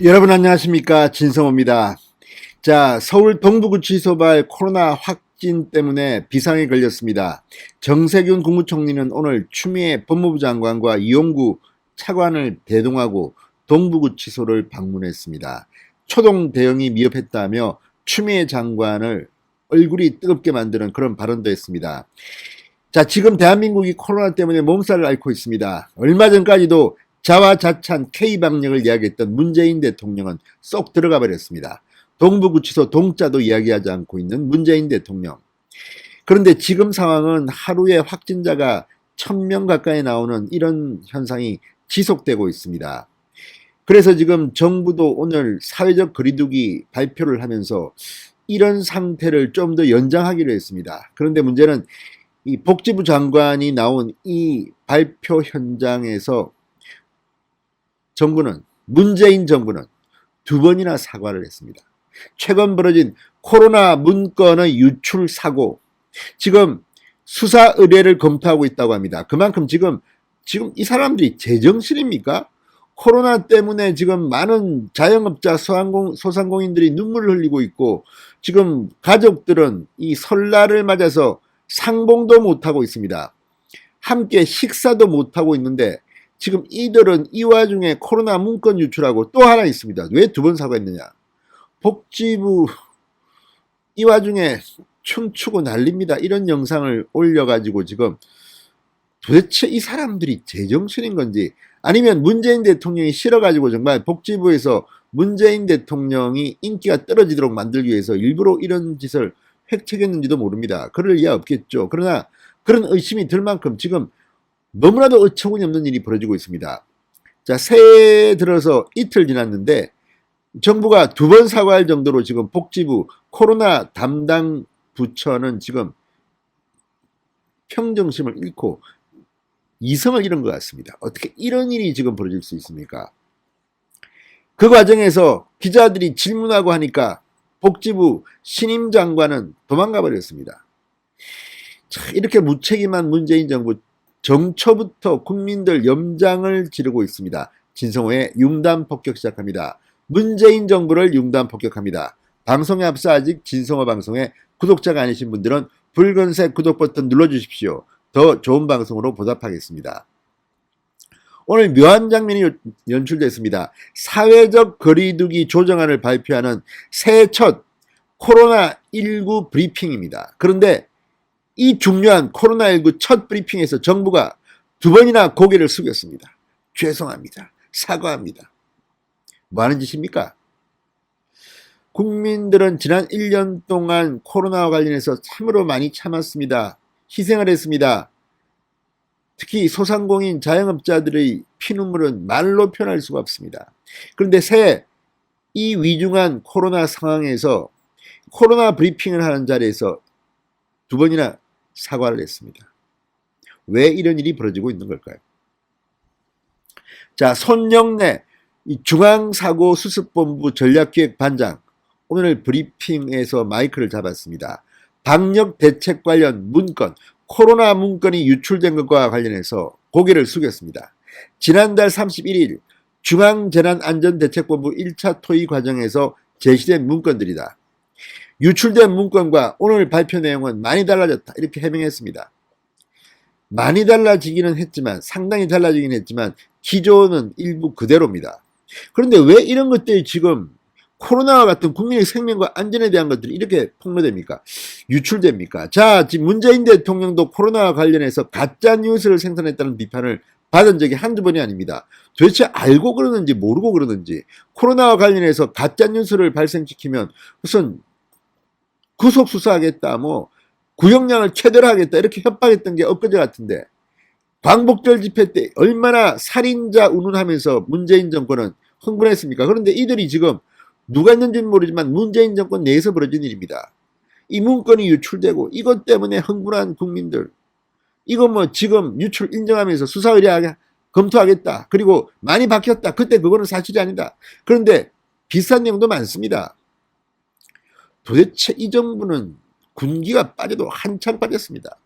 여러분 안녕하십니까, 진성호입니다. 자, 서울 동부구치소발 코로나 확진 때문에 비상에 걸렸습니다. 정세균 국무총리는 오늘 추미애 법무부 장관과 이용구 차관을 대동하고 동부구치소를 방문했습니다. 초동 대응이 미흡했다며 추미애 장관을 얼굴이 뜨겁게 만드는 그런 발언도 했습니다. 자, 지금 대한민국이 코로나 때문에 몸살을 앓고 있습니다. 얼마 전까지도 자화자찬 K방역을 이야기했던 문재인 대통령은 쏙 들어가 버렸습니다. 동부구치소 동자도 이야기하지 않고 있는 문재인 대통령. 그런데 지금 상황은 하루에 확진자가 1000명 가까이 나오는 이런 현상이 지속되고 있습니다. 그래서 지금 정부도 오늘 사회적 거리두기 발표를 하면서 이런 상태를 좀 더 연장하기로 했습니다. 그런데 문제는 이 복지부 장관이 나온 이 발표 현장에서 문재인 정부는 두 번이나 사과를 했습니다. 최근 벌어진 코로나 문건의 유출 사고, 지금 수사 의뢰를 검토하고 있다고 합니다. 그만큼 지금 이 사람들이 제정신입니까? 코로나 때문에 지금 많은 자영업자, 소상공인들이 눈물을 흘리고 있고, 지금 가족들은 이 설날을 맞아서 상봉도 못하고 있습니다. 함께 식사도 못하고 있는데 지금 이들은 이 와중에 코로나 문건 유출하고 또 하나 있습니다. 왜 두 번 사과했느냐? 복지부 이 와중에 춤추고 난립니다. 이런 영상을 올려가지고 지금 도대체 이 사람들이 제정신인 건지, 아니면 문재인 대통령이 싫어가지고 정말 복지부에서 문재인 대통령이 인기가 떨어지도록 만들기 위해서 일부러 이런 짓을 획책했는지도 모릅니다. 그럴 리가 없겠죠. 그러나 그런 의심이 들 만큼 지금 너무나도 어처구니 없는 일이 벌어지고 있습니다. 자, 새해 들어서 이틀 지났는데 정부가 두 번 사과할 정도로 지금 복지부 코로나 담당 부처는 지금 평정심을 잃고 이성을 잃은 것 같습니다. 어떻게 이런 일이 지금 벌어질 수 있습니까? 그 과정에서 기자들이 질문하고 하니까 복지부 신임 장관은 도망가 버렸습니다. 자, 이렇게 무책임한 문재인 정부, 정초부터 국민들 염장을 지르고 있습니다. 진성호의 융단 폭격 시작합니다. 문재인 정부를 융단 폭격합니다. 방송에 앞서 아직 진성호 방송에 구독자가 아니신 분들은 붉은색 구독 버튼 눌러주십시오. 더 좋은 방송으로 보답하겠습니다. 오늘 묘한 장면이 연출됐습니다. 사회적 거리두기 조정안을 발표하는 새해 첫 코로나19 브리핑입니다. 그런데 이 중요한 코로나19 첫 브리핑에서 정부가 두 번이나 고개를 숙였습니다. 죄송합니다. 사과합니다. 뭐 하는 짓입니까? 국민들은 지난 1년 동안 코로나와 관련해서 참으로 많이 참았습니다. 희생을 했습니다. 특히 소상공인 자영업자들의 피눈물은 말로 표현할 수가 없습니다. 그런데 새해 이 위중한 코로나 상황에서 코로나 브리핑을 하는 자리에서 두 번이나 사과를 했습니다. 왜 이런 일이 벌어지고 있는 걸까요? 자, 손영래 중앙사고수습본부 전략기획반장 오늘 브리핑에서 마이크를 잡았습니다. 방역 대책 관련 문건, 코로나 문건이 유출된 것과 관련해서 고개를 숙였습니다. 지난달 31일 중앙재난안전대책본부 1차 토의 과정에서 제시된 문건들이다. 유출된 문건과 오늘 발표 내용은 많이 달라졌다, 이렇게 해명했습니다. 많이 달라지기는 했지만, 상당히 달라지긴 했지만 기조는 일부 그대로입니다. 그런데 왜 이런 것들이 지금 코로나와 같은 국민의 생명과 안전에 대한 것들이 이렇게 폭로됩니까? 유출됩니까? 자, 지금 문재인 대통령도 코로나와 관련해서 가짜 뉴스를 생산했다는 비판을 받은 적이 한두 번이 아닙니다. 도대체 알고 그러는지 모르고 그러는지, 코로나와 관련해서 가짜 뉴스를 발생시키면 무슨 구속수사하겠다, 뭐 구형량을 최대로 하겠다, 이렇게 협박했던 게 엊그제 같은데, 광복절 집회 때 얼마나 살인자 운운하면서 문재인 정권은 흥분했습니까? 그런데 이들이 지금 누가 했는지는 모르지만 문재인 정권 내에서 벌어진 일입니다. 이 문건이 유출되고 이것 때문에 흥분한 국민들, 이거 뭐 지금 유출 인정하면서 수사 의뢰 검토하겠다, 그리고 많이 바뀌었다, 그때 그거는 사실이 아니다. 그런데 비슷한 내용도 많습니다. 도대체 이 정부는 군기가 빠져도 한참 빠졌습니다.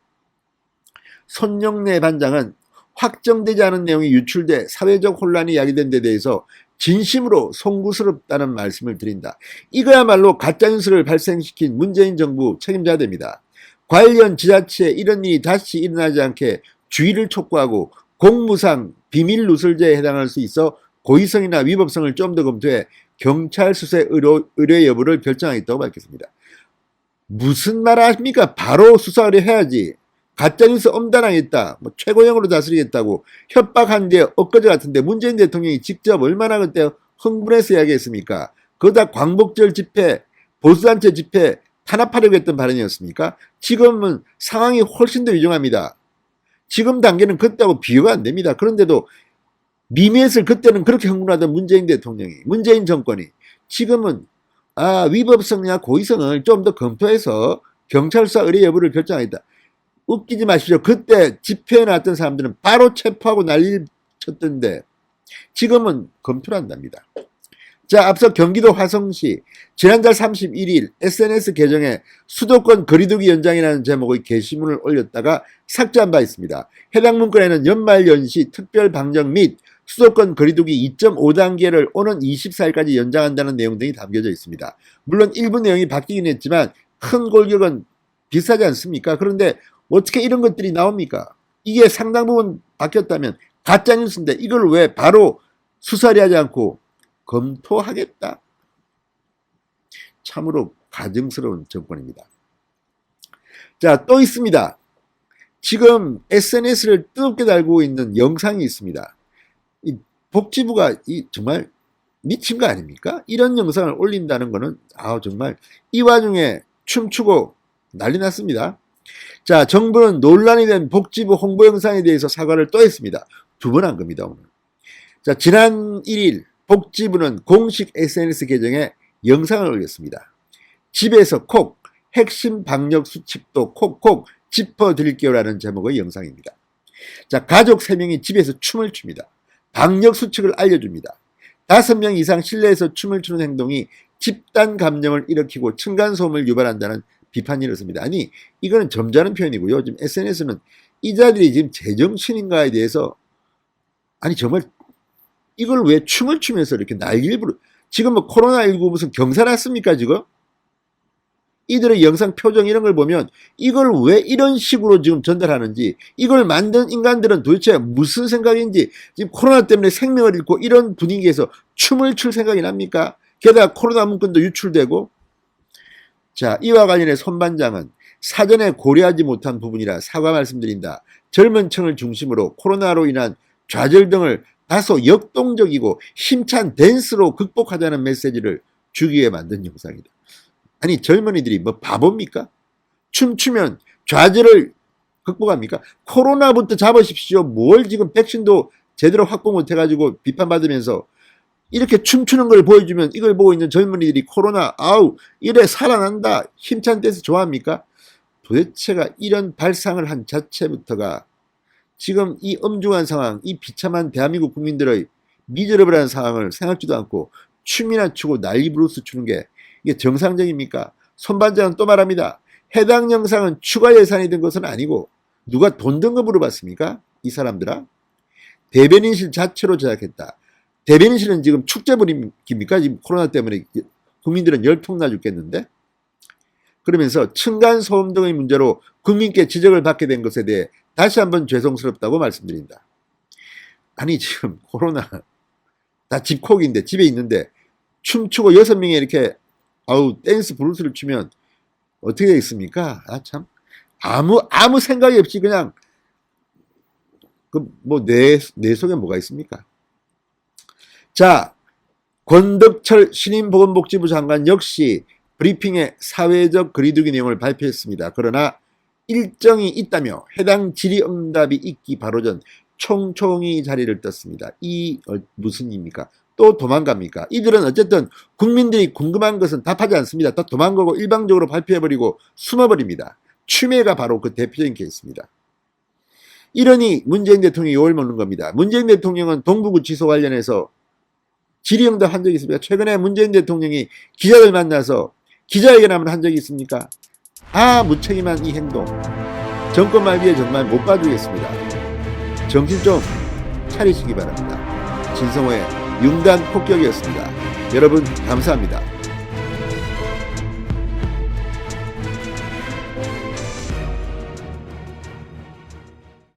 손영래 반장은 확정되지 않은 내용이 유출돼 사회적 혼란이 야기된 데 대해서 진심으로 송구스럽다는 말씀을 드린다. 이거야말로 가짜뉴스를 발생시킨 문재인 정부 책임져야 됩니다. 관련 지자체에 이런 일이 다시 일어나지 않게 주의를 촉구하고 공무상 비밀 누설죄에 해당할 수 있어 고의성이나 위법성을 좀 더 검토해 경찰 수사 의뢰 여부를 결정하겠다고 밝혔습니다. 무슨 말 합니까? 바로 수사 의뢰해야지. 가짜뉴스 엄단하겠다, 뭐 최고형으로 다스리겠다고 협박한 게 엊그제 같은데 문재인 대통령이 직접 얼마나 그때 흥분해서 이야기했습니까? 그거 다 광복절 집회, 보수단체 집회 탄압하려고 했던 발언이었습니까? 지금은 상황이 훨씬 더 위중합니다. 지금 단계는 그때하고 비교가 안 됩니다. 그런데도 미미했을 그때는 그렇게 흥분하던 문재인 대통령이, 문재인 정권이 지금은 위법성이나 고의성을 좀 더 검토해서 경찰 수사 의뢰 여부를 결정하겠다. 웃기지 마십시오. 그때 집회에 나왔던 사람들은 바로 체포하고 난리를 쳤던데 지금은 검토를 한답니다. 자, 앞서 경기도 화성시 지난달 31일 SNS 계정에 수도권 거리두기 연장이라는 제목의 게시문을 올렸다가 삭제한 바 있습니다. 해당 문건에는 연말연시 특별 방역 및 수도권 거리두기 2.5단계를 오는 24일까지 연장한다는 내용 등이 담겨져 있습니다. 물론 일부 내용이 바뀌긴 했지만 큰 골격은 비슷하지 않습니까? 그런데 어떻게 이런 것들이 나옵니까? 이게 상당 부분 바뀌었다면 가짜뉴스인데 이걸 왜 바로 수사를 하지 않고 검토하겠다? 참으로 가증스러운 정권입니다. 자, 또 있습니다. 지금 SNS를 뜨겁게 달고 있는 영상이 있습니다. 이 복지부가 정말 미친 거 아닙니까? 이런 영상을 올린다는 거는 정말 이 와중에 춤추고 난리 났습니다. 자, 정부는 논란이 된 복지부 홍보 영상에 대해서 사과를 또 했습니다. 두 번 한 겁니다, 오늘. 자, 지난 1일 복지부는 공식 SNS 계정에 영상을 올렸습니다. 집에서 콕 핵심 방역 수칙도 콕콕 짚어드릴게요라는 제목의 영상입니다. 자, 가족 3명이 집에서 춤을 춥니다. 방역 수칙을 알려줍니다. 5명 이상 실내에서 춤을 추는 행동이 집단 감염을 일으키고 층간소음을 유발한다는 비판이 일었습니다. 아니, 이거는 점잖은 표현이고요. 지금 SNS는 이 자들이 지금 제정신인가에 대해서 정말 이걸 왜 춤을 추면서 이렇게 난리를 부르 지금 뭐 코로나19 무슨 경사 났습니까 지금? 이들의 영상 표정 이런 걸 보면 이걸 왜 이런 식으로 지금 전달하는지, 이걸 만든 인간들은 도대체 무슨 생각인지, 지금 코로나 때문에 생명을 잃고 이런 분위기에서 춤을 출 생각이 납니까? 게다가 코로나 문건도 유출되고. 자, 이와 관련해 손반장은 사전에 고려하지 못한 부분이라 사과 말씀드린다. 젊은 층을 중심으로 코로나로 인한 좌절 등을 다소 역동적이고 힘찬 댄스로 극복하자는 메시지를 주기 위해 만든 영상이다. 아니, 젊은이들이 뭐 바보입니까? 춤추면 좌절을 극복합니까? 코로나부터 잡으십시오. 뭘 지금 백신도 제대로 확보 못해가지고 비판받으면서 이렇게 춤추는 걸 보여주면 이걸 보고 있는 젊은이들이 코로나 이래 살아난다, 힘찬 댄스 좋아합니까? 도대체가 이런 발상을 한 자체부터가 지금 이 엄중한 상황, 이 비참한 대한민국 국민들의 미저러블한 상황을 생각지도 않고 춤이나 추고 난리 브루스 추는 게 이게 정상적입니까? 손반장은 또 말합니다. 해당 영상은 추가 예산이 든 것은 아니고 누가 돈 든 거 물어봤습니까? 이 사람들아? 대변인실 자체로 제작했다. 대변인실은 지금 축제 분위기입니까? 지금 코로나 때문에 국민들은 열통나 죽겠는데? 그러면서 층간소음 등의 문제로 국민께 지적을 받게 된 것에 대해 다시 한번 죄송스럽다고 말씀드린다. 아니, 지금 코로나 다 집콕인데, 집에 있는데 춤추고 6명이 이렇게 댄스 브루스를 추면 어떻게 되겠습니까? 참 아무 생각이 없이 그냥 내 속에 뭐가 있습니까? 자, 권덕철 신인보건복지부 장관 역시 브리핑에 사회적 거리두기 내용을 발표했습니다. 그러나 일정이 있다며 해당 질의응답이 있기 바로 전 총총히 자리를 떴습니다. 무슨 일입니까? 또 도망갑니까? 이들은 어쨌든 국민들이 궁금한 것은 답하지 않습니다. 또 도망가고 일방적으로 발표해버리고 숨어버립니다. 추미애가 바로 그 대표적인 케이스입니다. 이러니 문재인 대통령이 욕을 먹는 겁니다. 문재인 대통령은 동부구치소 관련해서 질의응답 한 적이 있습니까? 최근에 문재인 대통령이 기자들 만나서 기자회견하면 한 적이 있습니까? 무책임한 이 행동, 정권 말기에 정말 못 봐주겠습니다. 정신 좀 차리시기 바랍니다. 진성호의 융단 폭격이었습니다. 여러분 감사합니다.